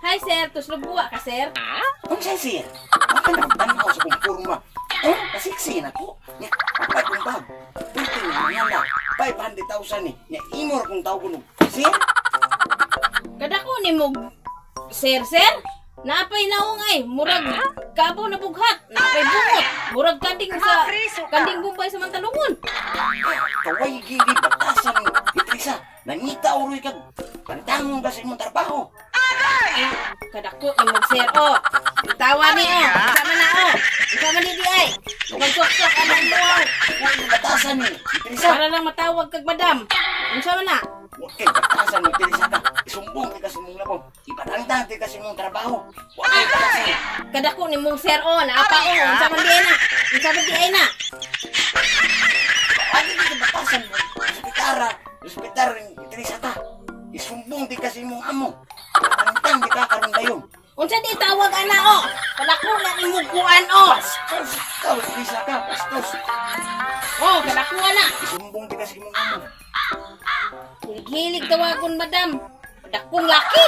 Hi sir, tuslog buwa ka sir? Kung siya sir, makanagtanaw sa kumpurma. Kasiksi na ko. Nya, kapag kong bag. Pwede nga na, 500,000 ni. Nya, imor kong tao ko. Sir? Kadako ni mo, sir? Napay naong ay, murag kabaw na bughat, napay bungot, murag kanding bumbay sa Mantalungon. Kaway gili batasan ni Itrisa. Nangita uroy kag pantangong kasi mong trabaho. Kadako ni mo, sir, tawa ni, sama na, sama ni di ay. Magsok-sok, anong buwang. Batasan ni Itrisa. Para lang matawag kag madam. Sama na. Okay, batasan ni Itrisa ka. Isumbong di kasi mong labong. Ipadangdang di kasi mong trabaho. Okay, batasan. Kadako ni mong sir, naapa sama di ay na. Sama di ay na. Ano di batasan mo? Hospitar ni Itrisa ka. Isumbong di kasi mong amo. Ipadangdang di ka karon dayon. Unsa di tawag ana kadako na imuguan Bastos, Itrisa ka, bastos. Kadako na. Isumbong di kasi mong amo. Hilig-hilig tawagon madam. Kadakong laki.